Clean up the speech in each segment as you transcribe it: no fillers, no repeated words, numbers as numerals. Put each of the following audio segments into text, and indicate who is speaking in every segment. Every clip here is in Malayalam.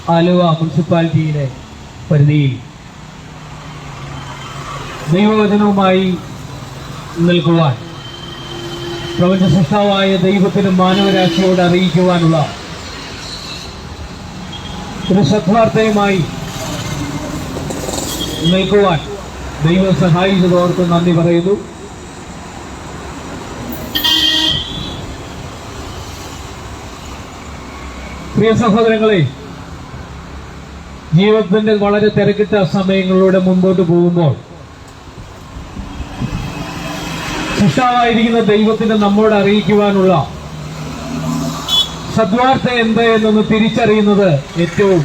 Speaker 1: ആലുവ മുനിസിപ്പാലിറ്റിയിലെ പരിധിയിൽ ദൈവവചനവുമായി നിൽക്കുവാൻ പ്രപഞ്ച സൃഷ്ടാവായ ദൈവത്തിനും മാനവരാശിയോട് അറിയിക്കുവാനുള്ള ഒരു സദ്വാർത്തയുമായി നിൽക്കുവാൻ ദൈവം സഹായിച്ചതോർത്ത് നന്ദി പറയുന്നു. പ്രിയ സഹോദരങ്ങളെ, ജീവിതത്തിന്റെ വളരെ തിരക്കിട്ട സമയങ്ങളിലൂടെ മുമ്പോട്ട് പോകുമ്പോൾ സൃഷ്ടാവായിരിക്കുന്ന ദൈവത്തിന് നമ്മോട് അറിയിക്കുവാനുള്ള സദ്വാർത്ത എന്ത് എന്നൊന്ന് തിരിച്ചറിയുന്നത് ഏറ്റവും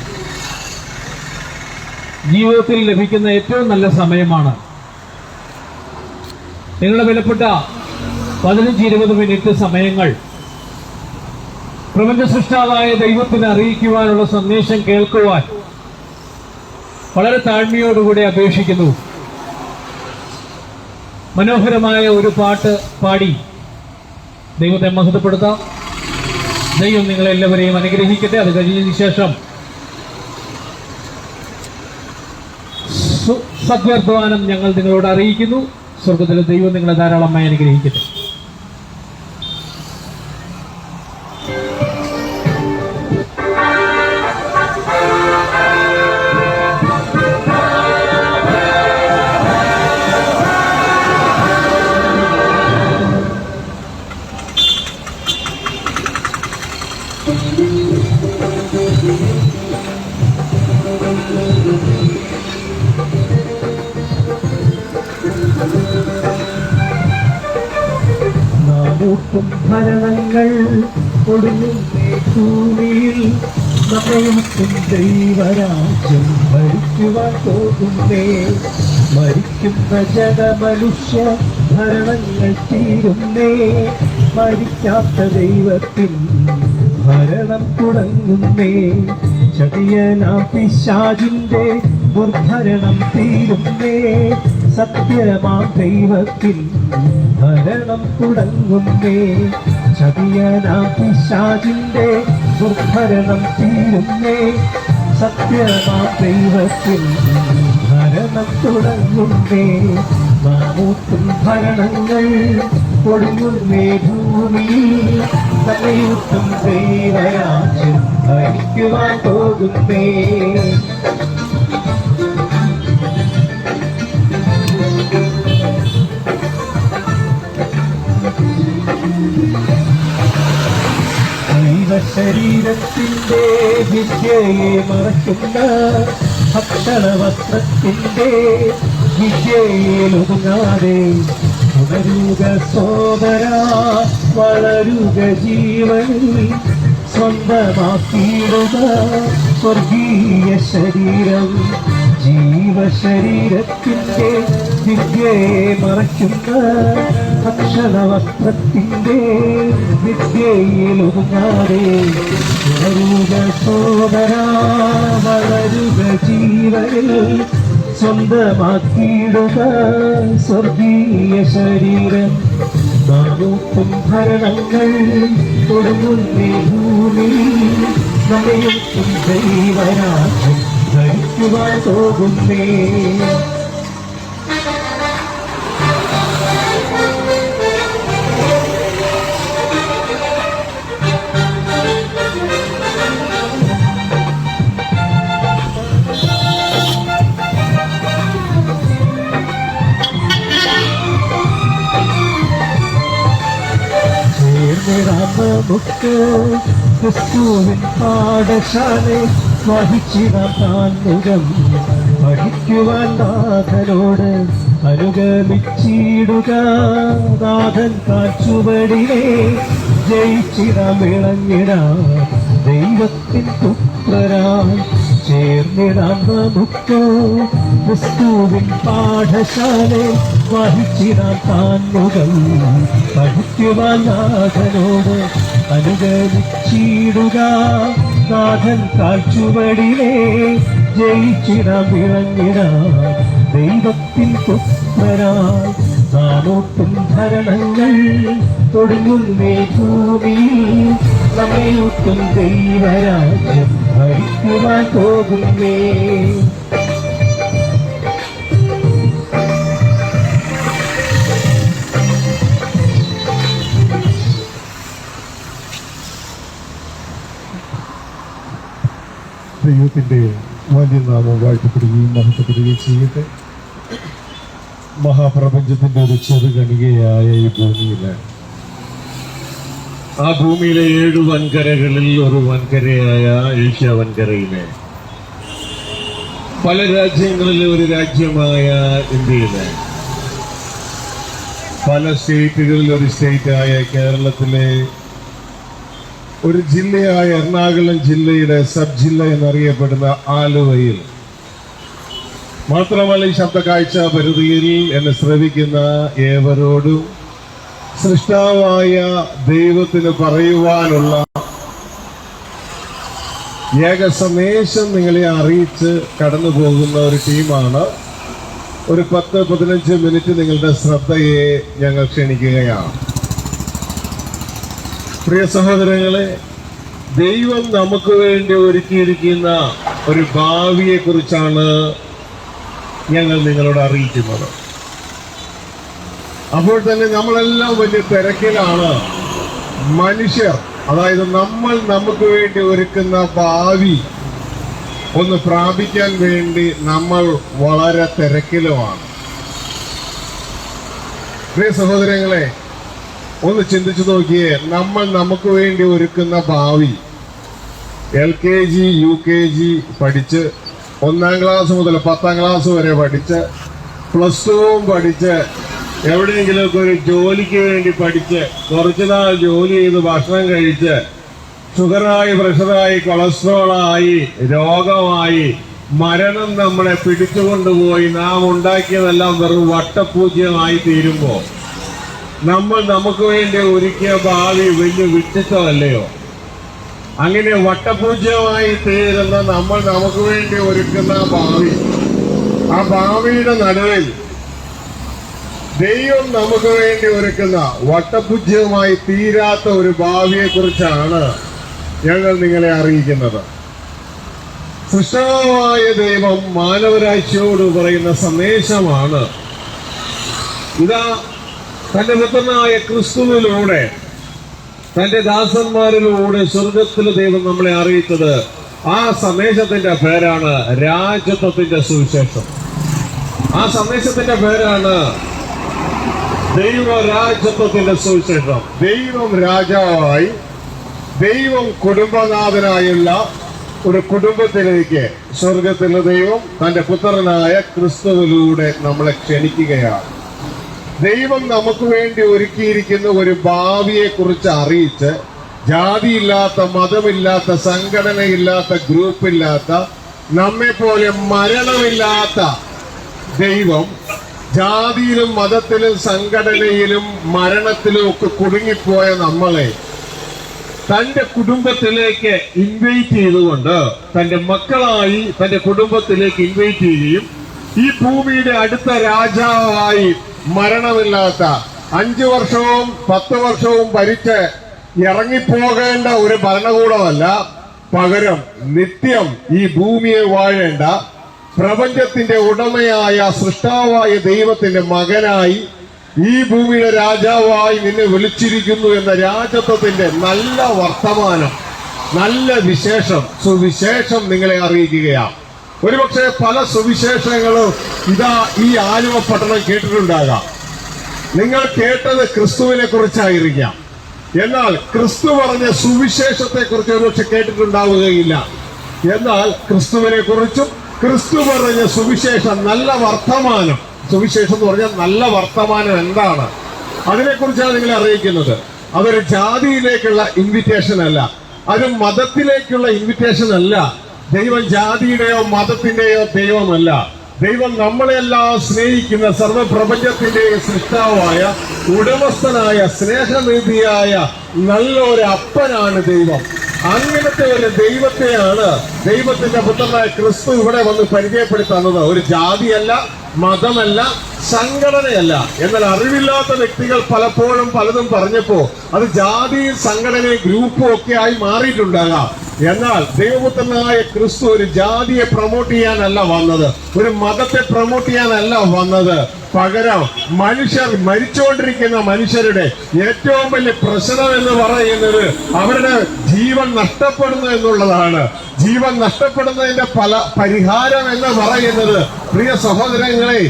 Speaker 1: ജീവിതത്തിൽ ലഭിക്കുന്ന ഏറ്റവും നല്ല സമയമാണ്. നിങ്ങളുടെ വിലപ്പെട്ട 15-20 മിനിറ്റ് സമയങ്ങൾ പ്രപഞ്ച സൃഷ്ടാവായ ദൈവത്തിന് അറിയിക്കുവാനുള്ള സന്ദേശം കേൾക്കുവാൻ വളരെ താഴ്മയോടുകൂടി അപേക്ഷിക്കുന്നു. മനോഹരമായ ഒരു പാട്ട് പാടി ദൈവത്തെ മഹത്വപ്പെടുത്താം. ദൈവം നിങ്ങളെല്ലാവരെയും അനുഗ്രഹിക്കട്ടെ. അത് കഴിഞ്ഞതിന് ശേഷം സദ്വർത്തമാനം ഞങ്ങൾ നിങ്ങളോട് അറിയിക്കുന്നു. സ്വർഗത്തിലെ ദൈവം നിങ്ങളെ ധാരാളമായി അനുഗ്രഹിക്കട്ടെ. നാടൂട്ടും ഭരണങ്ങൾ ഒടുങ്ങുന്നേ ഭൂമിയിൽ നമ്മയും ദൈവരാജ്യം ഭരിക്കുവാൻ പോകുന്നേ. മരിക്കുന്ന ജനമനുഷ്യ ഭരണങ്ങൾ തീരുന്നേ. മരിക്കാത്ത ദൈവത്തിൽ ഭരണം തുടങ്ങുന്നേ. ചതിയനാം പിശാചിന്റെ ദുർഭരണം തീരുന്നേ. സത്യമാം ദൈവത്തിൽ ഭരണം തുടങ്ങുന്നേ. ചതിയനാം പിശാചിന്റെ ദുർഭരണം തീരുന്നേ. സത്യമാം ദൈവത്തിൽ ഭരണം തുടങ്ങുന്നേ. മാമൂത്തും ഭരണങ്ങൾ കൊടുങ്ങുന്നേ ഭൂമിയിൽ. തലയൂട്ടും ദൈവരാജ്യം ഭരിക്കുവാൻ പോകുന്നേ. ശരീരത്തിന്റെ വിദ്യയെ മറയ്ക്കുന്ന ഭക്ഷണവസ്ത്രത്തിന്റെ വിദ്യയിലൊതുങ്ങാതെ ഉണരുക സോദരാ, വളരുക ജീവനിൽ സ്വന്തമാക്കിയിടുക സ്വർഗീയ ശരീരം. ജീവശരീരത്തിന്റെ വിദ്യയെ മറയ്ക്കുന്ന ഭക്ഷണവസ്ത്രത്തിന്റെ വിദ്യയിലൊതുങ്ങാതെ ഉണരുക സോദരാ, വളരുക ജീവനിൽ സ്വന്തമാക്കിയിടുക സ്വർഗീയ ശരീരം. നാനൂറ്റും ഭരണങ്ങൾ കൊടുങ്ങുന്നേ ഭൂമിയിൽ. നമ്മയും ദൈവരാജ്യം ഭരിക്കുവാൻ പോകുന്നേ. നമുക്ക് ക്രിസ്തുവിൻ പാഠശാല വഹിച്ചിടാം താൻമുഖം പഠിക്കുവാൻ നാഥനോട് അനുഗമിച്ചിടുക. നാഥൻ കാച്ചുവടിനെ ജയിച്ചിടാം വിളങ്ങിടാം ദൈവത്തിൻ പുത്രരായി ചേർന്നിടാം നമുക്ക് ക്രിസ്തുവിൻ പാഠശാല വഹിച്ചിടാം താൻമുഖം പഠിക്കുവാൻ നാഥനോട് അനുഗമിച്ചിടുക. നാഥൻ കാൽച്ചുവടിനെ ജയിച്ചിടാം വിളങ്ങിടാം ദൈവത്തിൻ പുത്രരായി. നാനൂറ്റും ഭരണങ്ങൾ തൊടുങ്ങുന്നേ ഭൂമിയിൽ.
Speaker 2: നമ്മയൂട്ടും ദൈവരാജ്യം ഭരിക്കുവാൻ പോകുന്നേ.
Speaker 3: ദൈവത്തിൻ്റെ വലിയ നാമം വാഴ്ത്തപ്പെടുകയും മഹത്വപ്പെടുകയും ചെയ്യട്ടെ. മഹാപ്രപഞ്ചത്തിൻ്റെ ഒരു ചെറുകണികയായ ഈ ഭൂമിയില്, ആ ഭൂമിയിലെ 7 വൻകരകളിൽ ഒരു വൻകരയായ ഏഷ്യ വൻകരയിലെ പല രാജ്യങ്ങളിലെ ഒരു രാജ്യമായ ഇന്ത്യയിലെ പല സ്റ്റേറ്റുകളിൽ ഒരു സ്റ്റേറ്റായ കേരളത്തിലെ ഒരു ജില്ലയായ എറണാകുളം ജില്ലയുടെ സബ് ജില്ല എന്നറിയപ്പെടുന്ന ആലുവയിൽ, മാത്രമല്ല ഈ ശബ്ദ കാഴ്ച പരിധിയിൽ എന്നെ ശ്രവിക്കുന്ന ഏവരോടും സൃഷ്ടാവായ ദൈവത്തിന് പറയുവാനുള്ള ഏക സന്ദേശം നിങ്ങളെ അറിയിച്ച് കടന്നു പോകുന്ന ഒരു ടീമാണ്. ഒരു 10-15 മിനിറ്റ് നിങ്ങളുടെ ശ്രദ്ധയെ ഞങ്ങൾ ക്ഷണിക്കുകയാണ്. പ്രിയ സഹോദരങ്ങളെ, ദൈവം നമുക്ക് വേണ്ടി ഒരുക്കിയിരിക്കുന്ന ഒരു ഭാവിയെ കുറിച്ചാണ് ഞങ്ങൾ നിങ്ങളോട് അറിയിക്കുന്നത്. അപ്പോൾ തന്നെ നമ്മളെല്ലാം വലിയ തിരക്കിലാണ്. മനുഷ്യർ, അതായത് നമ്മൾ നമുക്ക് വേണ്ടി ഒരുക്കുന്ന ഭാവി ഒന്ന് പ്രാപിക്കാൻ വേണ്ടി നമ്മൾ വളരെ തിരക്കിലുമാണ്. പ്രിയ സഹോദരങ്ങളെ, ഒന്ന് ചിന്തിച്ചു നോക്കിയേ. നമ്മൾ നമുക്ക് വേണ്ടി ഒരുക്കുന്ന ഭാവി LKG UKG പഠിച്ച് 1ാം ക്ലാസ് മുതൽ 10ാം ക്ലാസ് വരെ പഠിച്ച് +2 പഠിച്ച് എവിടെയെങ്കിലുമൊക്കെ ഒരു ജോലിക്ക് വേണ്ടി പഠിച്ച് കുറച്ചുനാൾ ജോലി ചെയ്ത് ഭക്ഷണം കഴിച്ച് ഷുഗറായി, പ്രഷറായി, കൊളസ്ട്രോളായി, രോഗമായി, മരണം നമ്മളെ പിടിച്ചുകൊണ്ടുപോയി നാം ഉണ്ടാക്കിയതെല്ലാം വെറും വട്ടപൂജ്യമായി തീരുമ്പോൾ നമ്മൾ നമുക്ക് വേണ്ടി ഒരുക്കിയ ഭാവി വലിയ വിട്ടിത്തമല്ലയോ? അങ്ങനെ വട്ടപൂജ്യമായി തീരുന്ന നമ്മൾ നമുക്ക് വേണ്ടി ഒരുക്കുന്ന ഭാവി, ആ ഭാവിയുടെ നടുവിൽ ദൈവം നമുക്ക് വേണ്ടി ഒരുക്കുന്ന വട്ടപൂജ്യമായി തീരാത്ത ഒരു ഭാവിയെ കുറിച്ചാണ് ഞങ്ങൾ നിങ്ങളെ അറിയിക്കുന്നത്. സൃഷ്ടാവായ ദൈവം മാനവരാശിയോട് പറയുന്ന സന്ദേശമാണ് ഇതാ. തന്റെ പുത്രനായ ക്രിസ്തുവിലൂടെ, തന്റെ ദാസന്മാരിലൂടെ സ്വർഗത്തിലെ ദൈവം നമ്മളെ അറിയിച്ചത്. ആ സന്ദേശത്തിന്റെ പേരാണ് രാജത്വത്തിന്റെ സുവിശേഷം. ആ സന്ദേശത്തിന്റെ പേരാണ് ദൈവരാജത്വത്തിന്റെ സുവിശേഷം. ദൈവം രാജാവായി, ദൈവം കുടുംബനാഥനായുള്ള ഒരു കുടുംബത്തിലേക്ക് സ്വർഗത്തിലെ ദൈവം തന്റെ പുത്രനായ ക്രിസ്തുവിലൂടെ നമ്മളെ ക്ഷണിക്കുകയാണ്. ദൈവം നമുക്ക് വേണ്ടി ഒരുക്കിയിരിക്കുന്ന ഒരു ഭാവിയെ കുറിച്ച് അറിയിച്ച്, ജാതിയില്ലാത്ത, മതമില്ലാത്ത, സംഘടനയില്ലാത്ത, ഗ്രൂപ്പില്ലാത്ത, നമ്മെ പോലെ മരണമില്ലാത്ത ദൈവം ജാതിയിലും മതത്തിലും സംഘടനയിലും മരണത്തിലും ഒക്കെ കുടുങ്ങിപ്പോയ നമ്മളെ തന്റെ കുടുംബത്തിലേക്ക് ഇൻവൈറ്റ് ചെയ്തുകൊണ്ട്, തന്റെ മക്കളായി തന്റെ കുടുംബത്തിലേക്ക് ഇൻവൈറ്റ് ചെയ്യുകയും ഈ ഭൂമിയുടെ അടുത്ത രാജാവായി മരണമില്ലാത്ത 5 വർഷവും 10 വർഷവും ഭരിച്ച് ഇറങ്ങിപ്പോകേണ്ട ഒരു ഭരണകൂടമല്ല, പകരം നിത്യം ഈ ഭൂമിയെ വാഴേണ്ട പ്രപഞ്ചത്തിന്റെ ഉടമയായ സൃഷ്ടാവായ ദൈവത്തിന്റെ മകനായി ഈ ഭൂമിയുടെ രാജാവായി നിന്നെ വിളിച്ചിരിക്കുന്നു എന്ന രാജത്വത്തിന്റെ നല്ല വർത്തമാനം, നല്ല വിശേഷം, സുവിശേഷം നിങ്ങളെ അറിയിക്കുകയാണ്. ഒരുപക്ഷെ പല സുവിശേഷങ്ങളും ഇതാ ഈ ആലുവ പട്ടണം കേട്ടിട്ടുണ്ടാകാം. നിങ്ങൾ കേട്ടത് ക്രിസ്തുവിനെ കുറിച്ചായിരിക്കാം. എന്നാൽ ക്രിസ്തു പറഞ്ഞ സുവിശേഷത്തെ കുറിച്ച് ഒരുപക്ഷെ കേട്ടിട്ടുണ്ടാവുകയില്ല. എന്നാൽ ക്രിസ്തുവിനെ കുറിച്ചും ക്രിസ്തു പറഞ്ഞ സുവിശേഷം, നല്ല വർത്തമാനം, സുവിശേഷം എന്ന് പറഞ്ഞാൽ നല്ല വർത്തമാനം എന്താണ്, അതിനെക്കുറിച്ചാണ് നിങ്ങളെ അറിയിക്കുന്നത്. അതൊരു ജാതിയിലേക്കുള്ള ഇൻവിറ്റേഷൻ അല്ല, അത് മതത്തിലേക്കുള്ള ഇൻവിറ്റേഷൻ അല്ല. ദൈവം ജാതിയുടെയോ മതത്തിന്റെയോ ദൈവമല്ല. ദൈവം നമ്മളെല്ലാം സ്നേഹിക്കുന്ന സർവപ്രപഞ്ചത്തിന്റെയും സൃഷ്ടാവായ, ഉടമസ്ഥനായ, സ്നേഹനിധിയായ നല്ലൊരു അപ്പനാണ് ദൈവം. അങ്ങനത്തെ ഒരു ദൈവത്തെയാണ് ദൈവത്തിന്റെ പുത്രനായ ക്രിസ്തു ഇവിടെ വന്ന് പരിചയപ്പെടുത്തുന്നത്. ഒരു ജാതിയല്ല, മതമല്ല, സംഘടനയല്ല. എന്നാൽ അറിവില്ലാത്ത വ്യക്തികൾ പലപ്പോഴും പലതും പറഞ്ഞപ്പോ അത് ജാതിയും സംഘടനയും ഗ്രൂപ്പും ഒക്കെ ആയി മാറിയിട്ടുണ്ടാകാം. എന്നാൽ ദൈവപുത്രനായ ക്രിസ്തു ഒരു ജാതിയെ പ്രൊമോട്ട് ചെയ്യാനല്ല വന്നത്, ഒരു മതത്തെ പ്രൊമോട്ട് ചെയ്യാനല്ല വന്നത്. പകരം മനുഷ്യർ, മരിച്ചുകൊണ്ടിരിക്കുന്ന മനുഷ്യരുടെ ഏറ്റവും വലിയ പ്രശ്നം എന്ന് പറയുന്നത് അവരുടെ ജീവൻ നഷ്ടപ്പെടുന്നു എന്നുള്ളതാണ്. ജീവൻ നഷ്ടപ്പെടുന്നതിന്റെ പരിഹാരം എന്ന് പറയുന്നത്, പ്രിയ സഹോദരങ്ങളെ,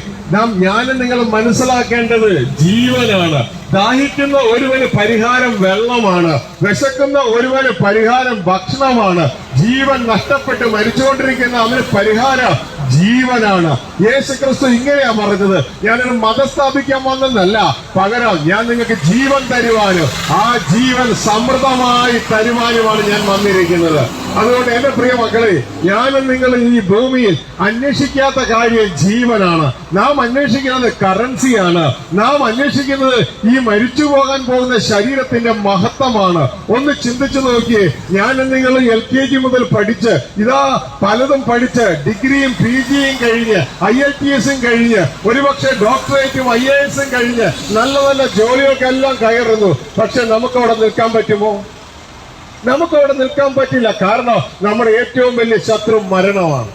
Speaker 3: ഞാനും നിങ്ങൾ മനസ്സിലാക്കേണ്ടത് ജീവനാണ്. ദാഹിക്കുന്ന ഒരുവന് പരിഹാരം വെള്ളമാണ്. വിശക്കുന്ന ഒരുവന് പരിഹാരം ഭക്ഷണമാണ്. ജീവൻ നഷ്ടപ്പെട്ട് മരിച്ചുകൊണ്ടിരിക്കുന്ന അവന് പരിഹാരം ജീവനാണ്. യേശു ക്രിസ്തു ഇങ്ങനെയാ പറഞ്ഞത്, ഞാനൊരു മതം സ്ഥാപിക്കാൻ വന്നതല്ല, പകരം ഞാൻ നിങ്ങൾക്ക് ജീവൻ തരുവാനും ആ ജീവൻ സമൃദ്ധമായി തരുവാനുമാണ് ഞാൻ വന്നിരിക്കുന്നത്. അതുകൊണ്ട് എന്റെ പ്രിയ മക്കളെ, ഞാനും നിങ്ങൾ ഈ ഭൂമിയിൽ അന്വേഷിക്കാത്ത കാര്യം ജീവനാണ്. നാം അന്വേഷിക്കുന്നത് കറൻസിയാണ്. നാം അന്വേഷിക്കുന്നത് ഈ മരിച്ചു പോകാൻ പോകുന്ന ശരീരത്തിന്റെ മഹത്വമാണ്. ഒന്ന് ചിന്തിച്ചു നോക്കിയേ, ഞാനും നിങ്ങൾ LKG മുതൽ പഠിച്ച് ഇതാ പലതും പഠിച്ച് ഡിഗ്രിയും PGയും കഴിഞ്ഞ് IELTSും കഴിഞ്ഞ് ഒരുപക്ഷെ ഡോക്ടറേറ്റും IASും കഴിഞ്ഞ് നല്ല നല്ല ജോലികൾക്ക് എല്ലാം കയറുന്നു. പക്ഷെ നമുക്കവിടെ നിൽക്കാൻ പറ്റുമോ? നമുക്കവിടെ നിൽക്കാൻ പറ്റില്ല. കാരണം നമ്മുടെ ഏറ്റവും വലിയ ശത്രു മരണമാണ്.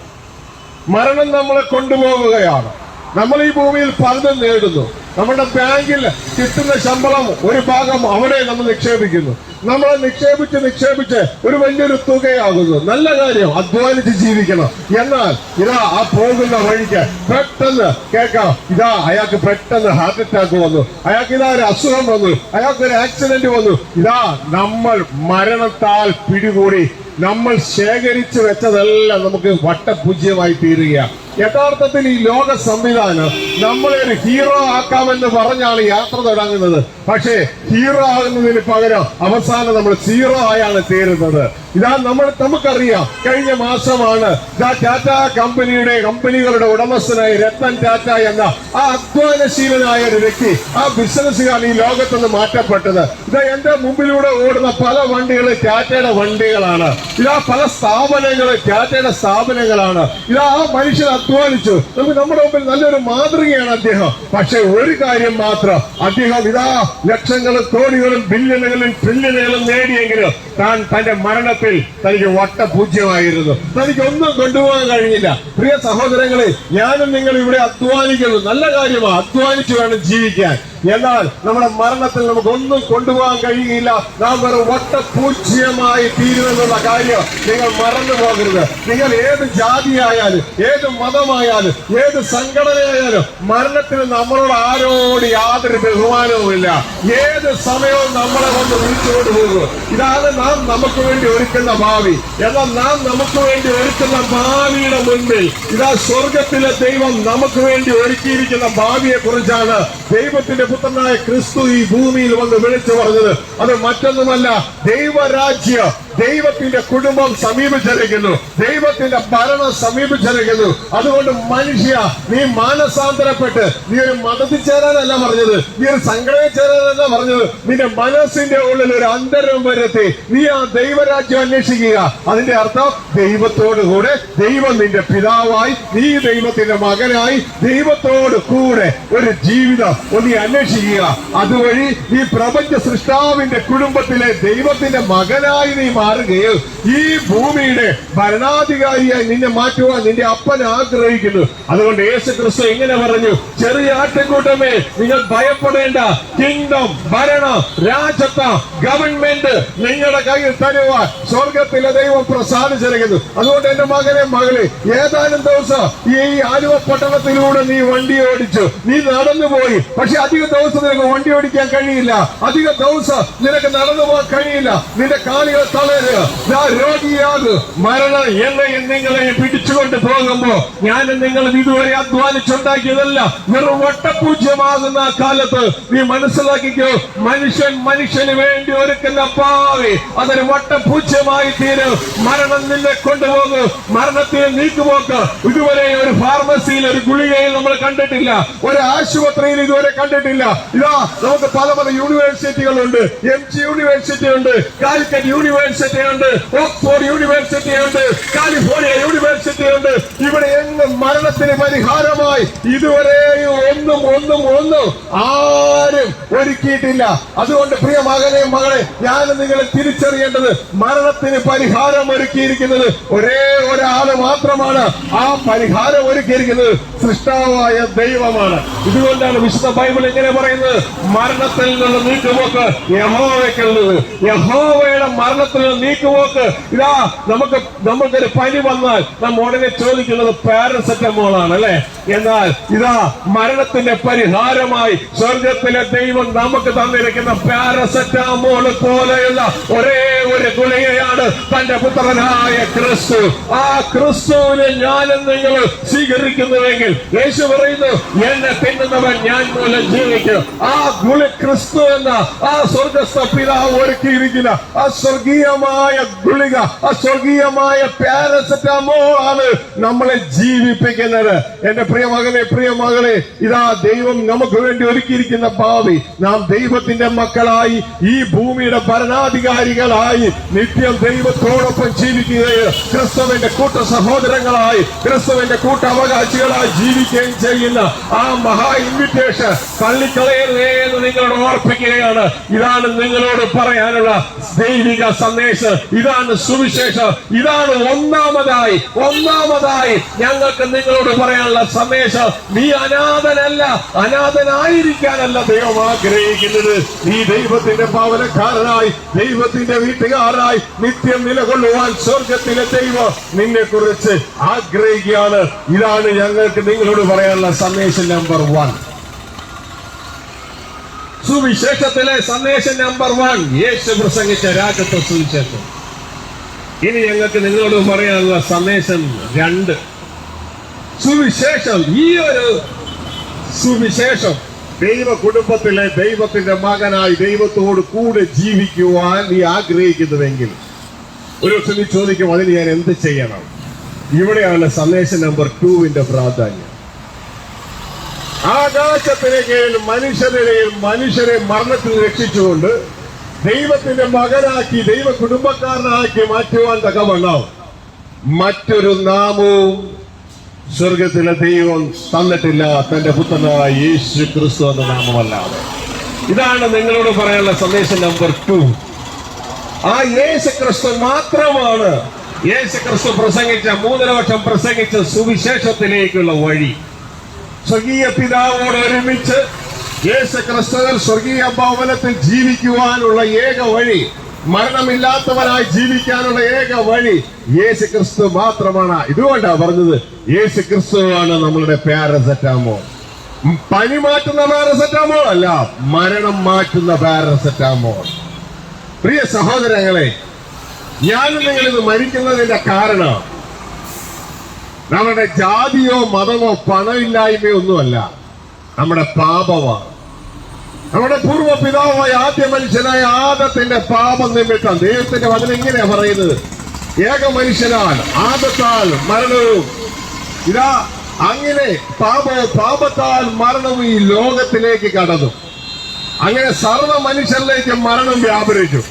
Speaker 3: മരണം നമ്മളെ കൊണ്ടുപോവുകയാണ്. നമ്മൾ ഈ ഭൂമിയിൽ പലതും നേടുന്നു. നമ്മുടെ ബാങ്കിൽ കിട്ടുന്ന ശമ്പളം ഒരു ഭാഗം അവിടെ നമ്മൾ നിക്ഷേപിക്കുന്നു. നമ്മളെ നിക്ഷേപിച്ച് ഒരു വലിയൊരു തുകയാകുന്നു. നല്ല കാര്യം, അധ്വാനിച്ച് ജീവിക്കണം. എന്നാൽ ഇതാ ആ പോകുന്ന വഴിക്ക് പെട്ടെന്ന് കേൾക്കാം, ഇതാ അയാൾക്ക് പെട്ടെന്ന് ഹാർട്ട് അറ്റാക്ക് വന്നു, അയാൾക്ക് ഇതാ ഒരു അസുഖം വന്നു, അയാൾക്ക് ഒരു ആക്സിഡന്റ് വന്നു. ഇതാ നമ്മൾ മരണത്താൽ പിടികൂടി നമ്മൾ ശേഖരിച്ചു വെച്ചതെല്ലാം നമുക്ക് വട്ടപൂജ്യമായി തീരുകയാണ്. യഥാർത്ഥത്തിൽ ഈ ലോക സംവിധാനം നമ്മളെ ഒരു ഹീറോ ആക്കാമെന്ന് പറഞ്ഞാണ് യാത്ര തുടങ്ങുന്നത്. പക്ഷേ ഹീറോ ആകുന്നതിന് പകരം അവസാനം നമ്മൾ സീറോ ആയാണ് തീരുന്നത്. ഇതാ നമുക്കറിയാം, കഴിഞ്ഞ മാസമാണ് ഇതാ ടാറ്റ കമ്പനികളുടെ ഉടമസ്ഥനായ രത്തൻ ടാറ്റ എന്ന ആ അധ്വാനശീലനായ ഒരു വ്യക്തി, ആ ബിസിനസ്സുകാരൻ ഈ ലോകത്തുനിന്ന് മാറ്റപ്പെട്ടത്. ഇതാ എന്റെ മുമ്പിലൂടെ ഓടുന്ന പല വണ്ടികളും ടാറ്റയുടെ വണ്ടികളാണ്. ഇതാ പല സ്ഥാപനങ്ങളും ടാറ്റയുടെ സ്ഥാപനങ്ങളാണ്. ഇതാ ആ മനുഷ്യൻ അധ്വാനിച്ചു. നമ്മുടെ മുമ്പിൽ നല്ലൊരു മാതൃകയാണ് അദ്ദേഹം. പക്ഷെ ഒരു കാര്യം മാത്രം, അദ്ദേഹം ഇതാ ലക്ഷങ്ങളും കോടികളും ബില്യണുകളും ട്രില്യണുകളും നേടിയെങ്കിലും താൻ തന്റെ മരണത്തിൽ തനിക്ക് വട്ടപൂജ്യമായിരുന്നു. തനിക്കൊന്നും കൊണ്ടുപോകാൻ കഴിഞ്ഞില്ല. പ്രിയ സഹോദരങ്ങളെ, ഞാനും നിങ്ങൾ ഇവിടെ അധ്വാനിക്കുന്നു, നല്ല കാര്യമാണ്, അധ്വാനിച്ചു വേണം ജീവിക്കാൻ. എന്നാൽ നമ്മുടെ മരണത്തിൽ നമുക്കൊന്നും കൊണ്ടുപോകാൻ കഴിയുകയില്ല. നാം വെറും വട്ടപൂജ്യമായി തീരുമെന്നുള്ള കാര്യം നിങ്ങൾ മറന്നു പോകരുത്. നിങ്ങൾ ഏത് ജാതിയായാലും, ഏത് മതമായാലും, ഏത് സംഘടനയായാലും മരണത്തിന് നമ്മളോട് ആരോട് യാതൊരു ബഹുമാനവുമില്ല. ഏത് സമയവും നമ്മളെ കൊണ്ട് വിളിച്ചുകൊണ്ട് പോകും. ഇതാണ് നാം നമുക്ക് വേണ്ടി ഒരുക്കുന്ന ഭാവി. എന്നാൽ നാം നമുക്ക് വേണ്ടി ഒരുക്കുന്ന ഭാവിയുടെ മുൻപിൽ ഇതാ സ്വർഗത്തിലെ ദൈവം നമുക്ക് വേണ്ടി ഒരുക്കിയിരിക്കുന്ന ഭാവിയെ കുറിച്ചാണ് ദൈവത്തിന്റെ പുത്രനായ ക്രിസ്തു ഈ ഭൂമിയിൽ വന്ന് വിളിച്ചു പറഞ്ഞത്. അത് മറ്റൊന്നുമല്ല, ദൈവരാജ്യം, ദൈവത്തിന്റെ കുടുംബം സമീപിച്ചിരിക്കുന്നു, ദൈവത്തിന്റെ ഭരണം സമീപിച്ചിരിക്കുന്നു. അതുകൊണ്ട് മനുഷ്യ, നീ മാനസാന്തരപ്പെട്ട് നീ ഒരു മതത്തിൽ ചേരാനല്ല പറഞ്ഞത്, നീ ഒരു സംഘടനയിൽ ചേരാനല്ല പറഞ്ഞത്. നിന്റെ മനസ്സിന്റെ ഉള്ളിൽ ഒരു അന്തരം വരുത്തി നീ ആ ദൈവരാജ്യം അന്വേഷിക്കുക. അതിന്റെ അർത്ഥം ദൈവത്തോട് കൂടെ, ദൈവം നിന്റെ പിതാവായി, നീ ദൈവത്തിന്റെ മകനായി, ദൈവത്തോട് കൂടെ ഒരു ജീവിതം നീ അന്വേഷിക്കുക. അതുവഴി ഈ പ്രപഞ്ച സൃഷ്ടാവിന്റെ കുടുംബത്തിലെ ദൈവത്തിന്റെ മകനായി നീ മാറുകയും ഈ ഭൂമിയുടെ ഭരണാധികാരിയായി നിന്നെ മാറ്റുവാൻ നിന്റെ അപ്പൻ ആഗ്രഹിക്കുന്നു. അതുകൊണ്ട് യേശു ക്രിസ്തു ഇങ്ങനെ പറഞ്ഞു, ചെറിയ ആട്ടിൻകൂട്ടമേ, നിങ്ങൾ ഭയപ്പെടേണ്ട. കിങ്ഡം, ഭരണം, രാജത്വം, ഗവൺമെന്റ് നിങ്ങളുടെ കയ്യിൽ തരുവാൻ സ്വർഗത്തിലെ ദൈവം പ്രസാദിച്ചിരിക്കുന്നു. അതുകൊണ്ട് എന്റെ മകനെ, മകളെ, ഏതാനും ദിവസം ഈ ആലുവ പട്ടണത്തിലൂടെ നീ വണ്ടി ഓടിച്ചു, നീ നടന്നുപോയി. പക്ഷെ അധിക ദിവസം നിനക്ക് വണ്ടി ഓടിക്കാൻ കഴിയില്ല, അധിക ദിവസം നിനക്ക് നടന്നു പോകാൻ കഴിയില്ല. നിന്റെ കാലുകൾ തളരുക, രോഗിയാകും. മരണം എന്നെയും നിങ്ങളെയും പിടിച്ചുകൊണ്ട് പോകുമ്പോ ഞാനും നിങ്ങളും ഇതുവരെ അധ്വാനിച്ചുണ്ടാക്കിയതല്ല, വെറും വട്ടപൂജ്യമാകുന്ന ആ കാലത്ത് നീ മനസ്സിലാക്കിക്കോ, മനുഷ്യന് വേണ്ടി ഒരുക്കുന്ന ഭാവി അതൊരു വട്ടപൂജ്യമായി തീരും. മരണം നിന്നെ കൊണ്ടുപോകും, മരണത്തെ നീക്കുപോക്ക് ഇതുവരെ ഒരു ഫാർമസിയിൽ, ഒരു ഗുളികയിൽ നമ്മൾ കണ്ടിട്ടില്ല, ഒരു ആശുപത്രിയിൽ ഇതുവരെ കണ്ടിട്ടില്ല. ഇതാ നമുക്ക് പല യൂണിവേഴ്സിറ്റികളുണ്ട്, MG യൂണിവേഴ്സിറ്റി ഉണ്ട്, കാലിക്കറ്റ് യൂണിവേഴ്സിറ്റി യൂണിവേഴ്സിറ്റി ഉണ്ട്, ഓക്സ്ഫോർഡ് യൂണിവേഴ്സിറ്റി ഉണ്ട്, കാലിഫോർണിയ യൂണിവേഴ്സിറ്റി ഉണ്ട്. ഇവിടെ എങ്ങും മരണത്തിന് പരിഹാരമായി ഇതുവരെയും ഒന്നും ആരും ഒരുക്കിയിട്ടില്ല. അതുകൊണ്ട് പ്രിയ മകനെ മകളെ, ഞാൻ നിങ്ങളെ തിരിച്ചറിയേണ്ടത്, മരണത്തിന് പരിഹാരം ഒരുക്കിയിരിക്കുന്നത് ഒരേ ഒരാള് മാത്രമാണ്. ആ പരിഹാരം ഒരുക്കിയിരിക്കുന്നത് സൃഷ്ടാവായ ദൈവമാണ്. ഇതുകൊണ്ടാണ് വിശുദ്ധ ബൈബിൾ ഇങ്ങനെ പറയുന്നത്, മരണത്തിൽ നിന്ന് നീക്കുപോക്ക് യഹോവയ്ക്കുള്ളത്. യഹോവയുടെ മരണത്തിൽ നിന്ന് നീക്കുപോക്ക്. ഇതാ നമുക്കൊരു പനി വന്നാൽ നാം ഉടനെ ചോദിക്കുന്നത് പാരസെറ്റമോൾ ആണ്, അല്ലെ? എന്നാൽ ഇതാ മരണത്തിന്റെ പരിഹാരമായി സ്വർഗത്തിലെ ദൈവം നമുക്ക് തന്നിരിക്കുന്ന പാരസെറ്റമോൾ പോലെയുള്ള ഒരേ ഒരു ഗുളികയാണ് തന്റെ പുത്രനായ ക്രിസ്തു. ആ ക്രിസ്തുവിനെ ഞാനും നിങ്ങൾ സ്വീകരിക്കുന്നുവെങ്കിൽ, യേശു പറയുന്നു, എന്നെ തിന്നുന്നവൻ ഞാൻ മൂലം ജീവിക്കും. ആ ക്രിസ്തു എന്ന ആ സ്വർഗസ്ഥ പിതാവ് ഒരുക്കിയിരിക്കുന്ന ആ സ്വർഗീയമായ ഗുളിക, ആ സ്വർഗീയമായ പാരസെറ്റമോൾ ആണ് നമ്മളെ ജീവിപ്പിക്കുന്നത്. എന്റെ പ്രിയമകനെ, പ്രിയമകളെ, ഇതാ ദൈവം നമുക്ക് വേണ്ടി ഒരുക്കിയിരിക്കുന്ന ഭാവി. നാം ദൈവത്തിന്റെ മക്കളായി ഈ ഭൂമിയുടെ ഭരണാധികാരികളായി നിത്യം ദൈവത്തോടൊപ്പം ജീവിക്കുകയും ക്രിസ്തുവിന്റെ കൂട്ട സഹോദരങ്ങളായി, ക്രിസ്തുവിന്റെ കൂട്ടവകാശികളായി ജീവിക്കുകയും ചെയ്യുന്ന ആ മഹാ ഇൻവിറ്റേഷൻ തള്ളിക്കളയരുതേ എന്ന് നിങ്ങളോട് ഓർപ്പിക്കുകയാണ്. ഇതാണ് നിങ്ങളോട് പറയാനുള്ള ദൈവിക സന്ദേശം. ഇതാണ് സുവിശേഷം. ഇതാണ് ഒന്നാമതായി ഞങ്ങൾക്ക് നിങ്ങളോട് പറയാനുള്ള സന്ദേശം. നീ അനാഥനല്ല, അനാഥനായിരിക്കാനല്ല ദൈവം ആഗ്രഹിക്കുന്നത്. നീ ദൈവത്തിന്റെ പാവനക്കാരനായി, ദൈവത്തിന്റെ വീട്ടുകാരായി നിത്യം നിലകൊള്ളുവാൻ സ്വർഗത്തിലെ ദൈവം നിന്നെ കുറിച്ച് ആഗ്രഹിക്കുകയാണ്. ഇതാണ് ഞങ്ങൾക്ക് നിങ്ങളോട് പറയാനുള്ള സന്ദേശം നമ്പർ 1. സുവിശേഷത്തിലെ സന്ദേശം നമ്പർ 1, യേശു പ്രസംഗിച്ച രാജ്യത്വ സുവിശേഷം. ഇനി ഞങ്ങൾക്ക് നിങ്ങളോട് പറയാനുള്ള സന്ദേശം 2. സുവിശേഷം. ഈ ഒരു സുവിശേഷം ദൈവ കുടുംബത്തിലെ ദൈവത്തിന്റെ മകനായി ദൈവത്തോട് കൂടെ ജീവിക്കുവാൻ നീ ആഗ്രഹിക്കുന്നുവെങ്കിൽ, ഒരു ദിവസം നീ ചോദിക്കും, അതിന് ഞാൻ എന്ത് ചെയ്യണം? ഇവിടെയാണ് സന്ദേശം നമ്പർ 2 പ്രാധാന്യം. ആകാശത്തിലേക്കും മനുഷ്യരെ മരണത്തിൽ രക്ഷിച്ചുകൊണ്ട് ദൈവത്തിന്റെ മകനാക്കി, ദൈവ കുടുംബക്കാരനാക്കി മാറ്റുവാൻ തക്കവണ്ണം മറ്റൊരു നാമവും സ്വർഗത്തിലെ ദൈവം തന്നിട്ടില്ല, തന്റെ പുത്രനായ യേശു ക്രിസ്തു എന്ന നാമമല്ലാതെ. ഇതാണ് നിങ്ങളോട് പറയാനുള്ള സന്ദേശം നമ്പർ 2. ആ യേശു ക്രിസ്തു മാത്രമാണ് യേശു ക്രിസ്തു പ്രസംഗിച്ച 3.5 വർഷം പ്രസംഗിച്ച സുവിശേഷത്തിലേക്കുള്ള വഴി. സ്വർഗീയ പിതാവോട് ഒരുമിച്ച് യേശു ക്രിസ്തുവിൽ സ്വർഗീയ ഭവനത്തിൽ ജീവിക്കുവാനുള്ള ഏക വഴി, മരണമില്ലാത്തവനായി ജീവിക്കാനുള്ള ഏക വഴി യേശു ക്രിസ്തു മാത്രമാണ്. ഇതുകൊണ്ടാണ് പറഞ്ഞത്, യേശു ക്രിസ്തുവാണ് നമ്മളുടെ പാരസെറ്റമോൾ. പനി മാറ്റുന്ന പാരസെറ്റമോൾ അല്ല, മരണം മാറ്റുന്ന പാരസെറ്റമോൾ. പ്രിയ സഹോദരങ്ങളെ, ഞാനും നിങ്ങളിത് മരിക്കുന്നതിന്റെ കാരണം നമ്മുടെ ജാതിയോ മതമോ പണമില്ലായ്മയോ ഒന്നുമല്ല, നമ്മുടെ പാപമാണ്. നമ്മുടെ പൂർവ്വ പിതാവായ ആദ്യ മനുഷ്യനായ ആദത്തിന്റെ പാപം നിമിത്തം ദൈവത്തിന്റെ വചനം ഇങ്ങനെയാ പറയുന്നത്, ഏക മനുഷ്യനാൽ ആദത്താൽ മരണവും. ഇതാ അങ്ങനെ പാപത്താൽ മരണവും ഈ ലോകത്തിലേക്ക് കടന്നു. അങ്ങനെ സർവ്വ മനുഷ്യരിലേക്കും മരണം വ്യാപരിച്ചു,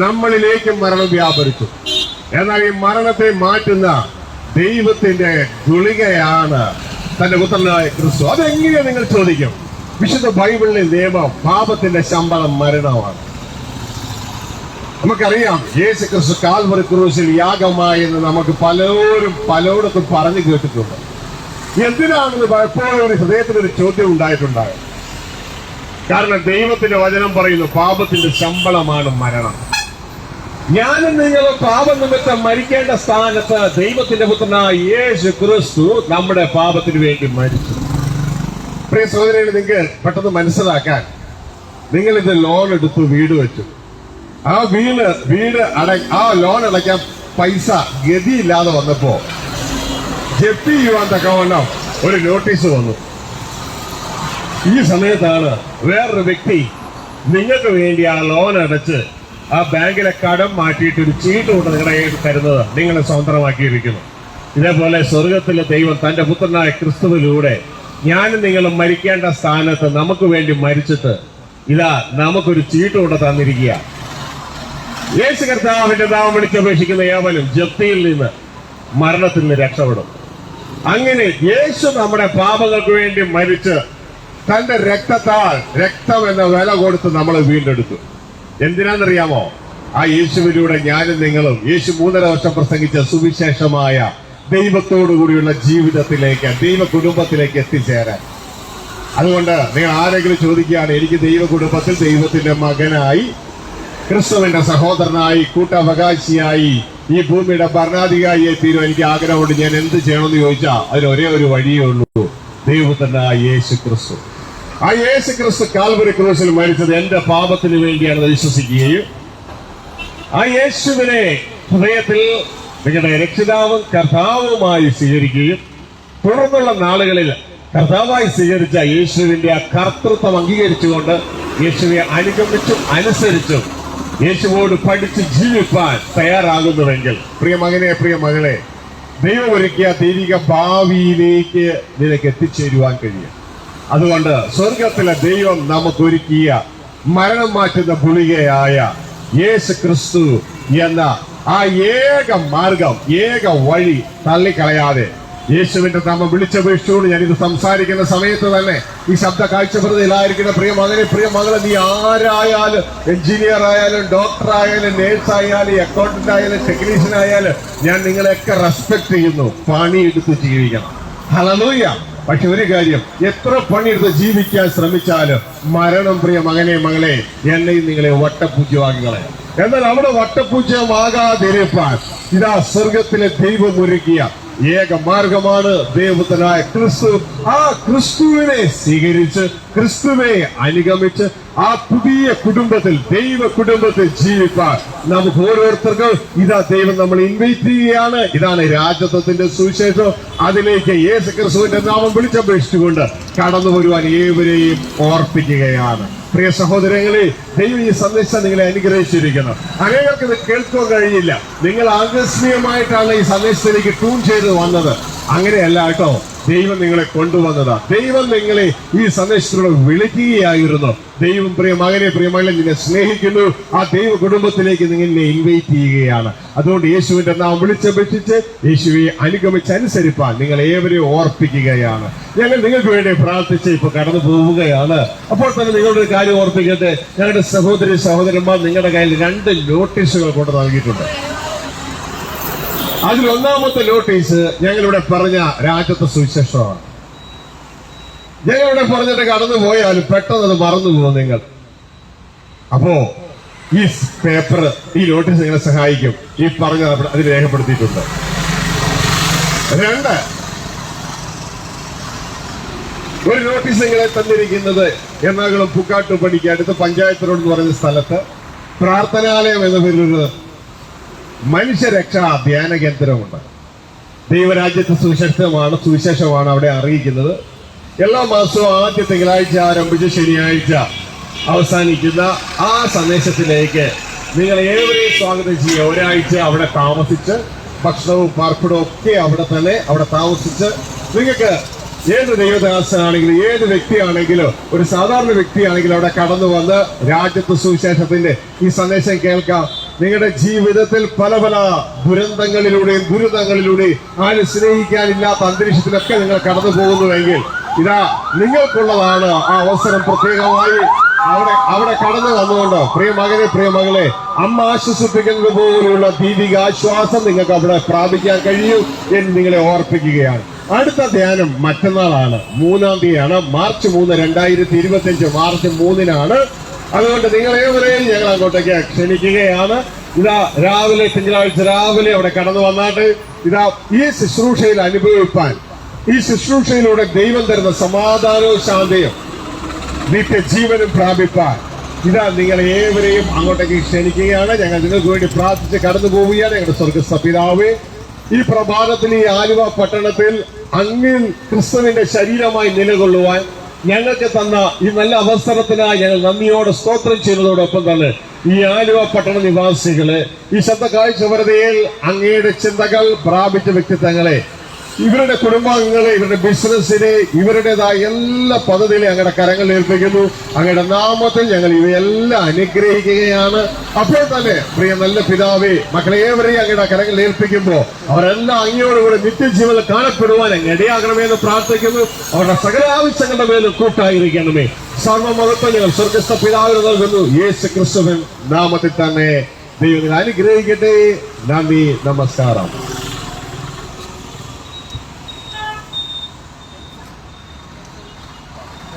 Speaker 3: നമ്മളിലേക്കും മരണം വ്യാപരിച്ചു. എന്നാൽ ഈ മരണത്തെ മാറ്റുന്ന ദൈവത്തിന്റെ ഗുളികയാണ് തന്റെ പുത്രനായ ക്രിസ്തു. അതെങ്ങനെയാ നിങ്ങൾ ചോദിക്കും? വിശുദ്ധ ബൈബിളിലെ നിയമം, പാപത്തിന്റെ ശമ്പളം മരണമാണ്. നമുക്കറിയാം, യേശു ക്രിസ്തു കാൽവറി ക്രൂശിൽ യാഗമായെന്ന് നമുക്ക് പലയിടത്തും പറഞ്ഞു കേട്ടിട്ടുണ്ട്. എന്തിനാണെന്ന് പലപ്പോഴും ഒരു ഹൃദയത്തിനൊരു ചോദ്യം ഉണ്ടായിട്ടുണ്ടാകും. കാരണം ദൈവത്തിന്റെ വചനം പറയുന്നു, പാപത്തിന്റെ ശമ്പളമാണ് മരണം. ഞാനും നിങ്ങളും പാപനിമിത്തം മരിക്കേണ്ട സ്ഥാനത്ത് ദൈവത്തിന്റെ പുത്രനായ യേശു ക്രിസ്തു നമ്മുടെ പാപത്തിന് വേണ്ടി മരിച്ചു. പ്രിയ സഹോദരനെ, നിങ്ങൾക്ക് പെട്ടെന്ന് മനസ്സിലാക്കാൻ, നിങ്ങൾ ഇത് ലോൺ എടുത്തു വീട് വെച്ചു. ആ ലോൺ അടയ്ക്കാൻ പൈസ ഗതിയില്ലാതെ വന്നപ്പോ ജപ്തി ചെയ്യുവാൻ തക്കവണ്ണം ഒരു നോട്ടീസ് വന്നു. ഈ സമയത്താണ് വേറൊരു വ്യക്തി നിങ്ങൾക്ക് വേണ്ടി ആ ലോൺ അടച്ച് ആ ബാങ്കിലെ കടം മാറ്റിയിട്ട് ഒരു ചീട്ട് കൊണ്ട് നിങ്ങളുടെ കയ്യിൽ തരുന്നത് നിങ്ങളെ സ്വന്തമാക്കിയിരിക്കുന്നു. ഇതേപോലെ സ്വർഗത്തിലെ ദൈവം തന്റെ പുത്രനായ ക്രിസ്തുവിലൂടെ ഞാനും നിങ്ങളും മരിക്കേണ്ട സ്ഥാനത്ത് നമുക്ക് വേണ്ടി മരിച്ചിട്ട് ഇതാ നമുക്കൊരു ചീട്ട് കൊണ്ട് തന്നിരിക്കുക. യേശു കർത്താവിന്റെ നാമം വിളിച്ചപേക്ഷിക്കുന്ന ഏവനും ജപ്തിയിൽ നിന്ന് മരണത്തിൽ നിന്ന് രക്ഷപ്പെടും. അങ്ങനെ യേശു നമ്മുടെ പാപങ്ങൾക്ക് വേണ്ടി മരിച്ച് തന്റെ രക്തത്താൽ രക്തം എന്ന വില കൊടുത്ത് നമ്മളെ വീണ്ടെടുത്തു. എന്തിനാണെന്നറിയാമോ? ആ യേശുവിലൂടെ ഞാനും നിങ്ങളും യേശു 3.5 വർഷം പ്രസംഗിച്ച സുവിശേഷമായ ദൈവത്തോടുകൂടിയുള്ള ജീവിതത്തിലേക്ക്, ദൈവ കുടുംബത്തിലേക്ക് എത്തിച്ചേരാൻ. അതുകൊണ്ട് നിങ്ങൾ ആരെങ്കിലും ചോദിക്കുകയാണ്, എനിക്ക് ദൈവ കുടുംബത്തിൽ ദൈവത്തിന്റെ മകനായി, ക്രിസ്തുവിന്റെ സഹോദരനായി, കൂട്ടവകാശിയായി, ഈ ഭൂമിയുടെ ഭരണാധികാരിയായി തീരും എനിക്ക് ആഗ്രഹമുണ്ട്, ഞാൻ എന്ത് ചെയ്യണമെന്ന് ചോദിച്ചാൽ അതിന് ഒരേ ഒരു വഴിയേ ഉള്ളൂ, ദൈവത്തിന്റെ യേശു ക്രിസ്തു. ആ യേശു ക്രിസ്തു കാൽവരി ക്രൂശിൽ മരിച്ചത് എന്റെ പാപത്തിന് വേണ്ടിയാണെന്ന് വിശ്വസിക്കുകയും ആ യേശുവിനെ ഹൃദയത്തിൽ നിങ്ങളുടെ രക്ഷിതാവും കർത്താവുമായി സ്വീകരിക്കുകയും തുടർന്നുള്ള നാളുകളിൽ കർത്താവായി സ്വീകരിച്ച യേശുവിന്റെ ആ കർത്തൃത്വം അംഗീകരിച്ചുകൊണ്ട് യേശുവിനെ അനുഗമിച്ചും അനുസരിച്ചും യേശുവോട് പഠിച്ച് ജീവിപ്പാൻ തയ്യാറാകുന്നുവെങ്കിൽ, പ്രിയ മകനെ, പ്രിയ മകളെ, ദൈവം ഒരുക്കിയ ദൈവിക ഭാവിയിലേക്ക് നിനക്ക് എത്തിച്ചേരുവാൻ കഴിയും. അതുകൊണ്ട് സ്വർഗത്തിലെ ദൈവം നമുക്കൊരുക്കിയ മരണം മാറ്റുന്ന ഗുളികയായ യേശു ക്രിസ്തു എന്ന ആ ഏക മാർഗം, ഏക വഴി തള്ളിക്കളയാതെ യേശുവിന്റെ നാമം വിളിച്ചപേക്ഷിച്ചുകൊണ്ട് ഞാനിത് സംസാരിക്കുന്ന സമയത്ത് തന്നെ ഈ ശബ്ദ കാഴ്ചപ്രതിയിലായിരിക്കുന്ന പ്രിയ മകനെ, പ്രിയ മകളെ, നീ ആരായാലും, എഞ്ചിനീയർ ആയാലും, ഡോക്ടർ ആയാലും, നേഴ്സ് ആയാലും, അക്കൗണ്ടന്റ് ആയാലും, ടെക്നീഷ്യൻ ആയാലും, ഞാൻ നിങ്ങളെയൊക്കെ റെസ്പെക്ട് ചെയ്യുന്നു. പണിയെടുത്ത് ജീവിക്കണം. ഹല്ലേലൂയ. പക്ഷെ ഒരു കാര്യം, എത്ര പണിയെടുത്ത് ജീവിക്കാൻ ശ്രമിച്ചാലും മരണം, പ്രിയ മകനെ, മകളെ, എന്നെയും നിങ്ങളെ വട്ടപൂജ്യമാക്കികളെ. എന്നാൽ അവിടെ വട്ടപൂജ്യമാകാതിരിപ്പാൻ ഇതാ സ്വർഗത്തിലെ ദൈവം ഒരുക്കിയ ഏക മാർഗമാണ് ദൈവത്തിനായ ക്രിസ്തു. ആ ക്രിസ്തുവിനെ സ്വീകരിച്ച്, ക്രിസ്തുവെ അനുഗമിച്ച് ആ പുതിയ കുടുംബത്തിൽ, ദൈവ കുടുംബത്തിൽ ജീവിപ്പാൻ നമുക്ക് ഓരോരുത്തർക്കും ഇതാ ദൈവം നമ്മൾ ഇൻവൈറ്റ് ചെയ്യുകയാണ്. ഇതാണ് രാജത്വത്തിന്റെ സുവിശേഷം. അതിലേക്ക് യേശു ക്രിസ്തുവിന്റെ നാമം വിളിച്ചപേക്ഷിച്ചുകൊണ്ട് കടന്നു വരുവാൻ ഏവരെയും ഓർപ്പിക്കുകയാണ്. പ്രിയ സഹോദരങ്ങളെ, ദൈവം ഈ സന്ദേശം നിങ്ങളെ അനുഗ്രഹിച്ചിരിക്കുന്നു. അനേകർക്ക് ഇത് കേൾക്കാൻ കഴിയില്ല. നിങ്ങൾ ആകസ്മികമായിട്ടാണ് ഈ സന്ദേശത്തിലേക്ക് ട്യൂൺ ചെയ്ത് വന്നത്. അങ്ങനെയല്ല കേട്ടോ, ദൈവം നിങ്ങളെ കൊണ്ടുവന്നതാ. ദൈവം നിങ്ങളെ ഈ സന്ദേശത്തിലൂടെ വിളിക്കുകയായിരുന്നു. ദൈവം, പ്രിയ മകനെ, പ്രിയ മകളെ, നിന്നെ സ്നേഹിക്കുന്നു. ആ ദൈവ കുടുംബത്തിലേക്ക് നിങ്ങളെ ഇൻവൈറ്റ് ചെയ്യുകയാണ്. അതുകൊണ്ട് യേശുവിന്റെ നാം വിളിച്ചപേക്ഷിച്ച് യേശുവെ അനുഗമിച്ച് അനുസരിപ്പാൻ നിങ്ങൾ ഏവരെയും ഓർപ്പിക്കുകയാണ്. ഞങ്ങൾ നിങ്ങൾക്ക് വേണ്ടി പ്രാർത്ഥിച്ച് ഇപ്പൊ കടന്നു പോവുകയാണ്. അപ്പോൾ തന്നെ നിങ്ങളുടെ ഒരു കാര്യം ഓർപ്പിക്കട്ടെ, ഞങ്ങളുടെ സഹോദരി സഹോദരന്മാർ നിങ്ങളുടെ കയ്യിൽ 2 നോട്ടീസുകൾ കൊണ്ട് നൽകിയിട്ടുണ്ട്. അതിൽ ഒന്നാമത്തെ നോട്ടീസ് ഞങ്ങളിവിടെ പറഞ്ഞ രാജ്യത്തെ സുവിശേഷമാണ്. ഞങ്ങളിവിടെ പറഞ്ഞിട്ട് കടന്നു പോയാൽ പെട്ടെന്ന് അത് മറന്നു പോകും നിങ്ങൾ. അപ്പോ ഈ പേപ്പർ, ഈ നോട്ടീസ് നിങ്ങളെ സഹായിക്കും. ഈ പറഞ്ഞ അതിൽ രേഖപ്പെടുത്തിയിട്ടുണ്ട്. 2, ഒരു നോട്ടീസ് നിങ്ങളെ തന്നിരിക്കുന്നത് എറണാകുളം പുക്കാട്ടുപടിക്ക് അടുത്ത് പഞ്ചായത്ത് റോഡ് എന്ന് പറയുന്ന സ്ഥലത്ത് പ്രാർത്ഥനാലയം എന്ന പേരിലൊരു മനുഷ്യരക്ഷാ ധ്യാന കേന്ദ്രമുണ്ട്. ദൈവരാജ്യത്തെ സുവിശേഷമാണ് അവിടെ അറിയിക്കുന്നത്. എല്ലാ മാസവും ആദ്യ തിങ്കളാഴ്ച ആരംഭിച്ച് ശനിയാഴ്ച അവസാനിക്കുന്ന ആ സന്ദേശത്തിലേക്ക് നിങ്ങൾ ഏവരെയും സ്വാഗതം ചെയ്യുക. ഒരാഴ്ച അവിടെ താമസിച്ച് ഭക്ഷണവും പാർപ്പിടവും ഒക്കെ അവിടെ താമസിച്ച് നിങ്ങൾക്ക് ഏത് ദൈവദാസനാണെങ്കിലും ഏത് വ്യക്തിയാണെങ്കിലും ഒരു സാധാരണ വ്യക്തിയാണെങ്കിലും അവിടെ കടന്നു വന്ന് രാജ്യത്തെ സുവിശേഷത്തിന്റെ ഈ സന്ദേശം കേൾക്കാം. നിങ്ങളുടെ ജീവിതത്തിൽ പല പല ദുരന്തങ്ങളിലൂടെയും ദുരിതങ്ങളിലൂടെയും ആരും സ്നേഹിക്കാനില്ലാത്ത അന്തരീക്ഷത്തിലൊക്കെ നിങ്ങൾ കടന്നു പോകുന്നുവെങ്കിൽ ഇതാ നിങ്ങൾക്കുള്ളതാണ് ആ അവസരം. പ്രത്യേകമായി അവിടെ കടന്നു വന്നുകൊണ്ട് പ്രിയ മകനെ, പ്രിയ മകളെ, അമ്മ ആശ്വസിപ്പിക്കുന്നത് പോലെയുള്ള ദൈവിക ആശ്വാസം നിങ്ങൾക്ക് അവിടെ പ്രാപിക്കാൻ കഴിയും എന്ന് നിങ്ങളെ ഓർപ്പിക്കുകയാണ്. അടുത്ത ധ്യാനം മറ്റന്നാളാണ്, 3-ാം തീയതിയാണ്. മാർച്ച് 3, 2025 മാർച്ച് 3-നാണ്. അതുകൊണ്ട് നിങ്ങളേവരെയും ഞങ്ങൾ അങ്ങോട്ടേക്ക് ക്ഷണിക്കുകയാണ്. ഇതാ രാവിലെ, തിങ്കളാഴ്ച രാവിലെ അവിടെ കടന്നു വന്നാട്ട് ഇതാ ഈ ശുശ്രൂഷയിൽ അനുഭവിപ്പാൻ, ഈ ശുശ്രൂഷയിലൂടെ ദൈവം തരുന്ന സമാധാനവും ശാന്തിയും നിത്യജീവനും പ്രാപിപ്പാൻ ഇതാ നിങ്ങൾ ഏവരെയും അങ്ങോട്ടേക്ക് ക്ഷണിക്കുകയാണ്. ഞങ്ങൾ നിങ്ങൾക്ക് വേണ്ടി പ്രാർത്ഥിച്ച് കടന്നു പോവുകയാണ്. ഞങ്ങളുടെ സ്വർഗ്ഗസ്ഥ പിതാവേ, ഈ പ്രഭാതത്തിൽ ഈ ആലുവ പട്ടണത്തിൽ അങ്ങിൽ ക്രിസ്തുവിന്റെ ശരീരമായി നിലകൊള്ളുവാൻ ഞങ്ങൾക്ക് തന്ന ഈ നല്ല അവസരത്തിനായി ഞങ്ങൾ നന്ദിയോടെ സ്തോത്രം ചെയ്യുന്നതോടൊപ്പം തന്നെ ഈ ആലുവ പട്ടണ നിവാസികളെ, ഈ ശബ്ദ കാഴ്ച വെറുതെയിൽ അങ്ങയുടെ ചിന്തകൾ പ്രാപിച്ച വ്യക്തിത്വങ്ങളെ ഇവരുടെ കുടുംബാംഗങ്ങളെ, ഇവരുടെ ബിസിനസ്സിനെ, ഇവരുടേതായ എല്ലാ പദ്ധതികളെ അങ്ങയുടെ കരങ്ങളിൽ ഏൽപ്പിക്കുന്നു. അങ്ങയുടെ നാമത്തിൽ ഞങ്ങൾ ഇവയെല്ലാം അനുഗ്രഹിക്കുകയാണ്. അപ്പോൾ തന്നെ പ്രിയ നല്ല പിതാവേ, മക്കളെ ഏവരെയും അങ്ങയുടെ കരങ്ങളിൽ ഏൽപ്പിക്കുമ്പോൾ അവരെല്ലാം അങ്ങയോടുകൂടെ നിത്യജീവനിൽ കാണപ്പെടുവാൻ അങ്ങ് ഇടയാകണമെന്ന് പ്രാർത്ഥിക്കുന്നു. അവരുടെ സകല ആവശ്യങ്ങളുടെ മേലും കൂട്ടായിരിക്കണമേ. സർവ്വമഹത്വം ഞങ്ങൾ സ്വർഗ്ഗസ്ഥ പിതാവിന് നൽകുന്നു. യേശു ക്രിസ്തുവിൻ നാമത്തിൽ തന്നെ ദൈവം അനുഗ്രഹിക്കട്ടെ. നന്ദി, നമസ്കാരം.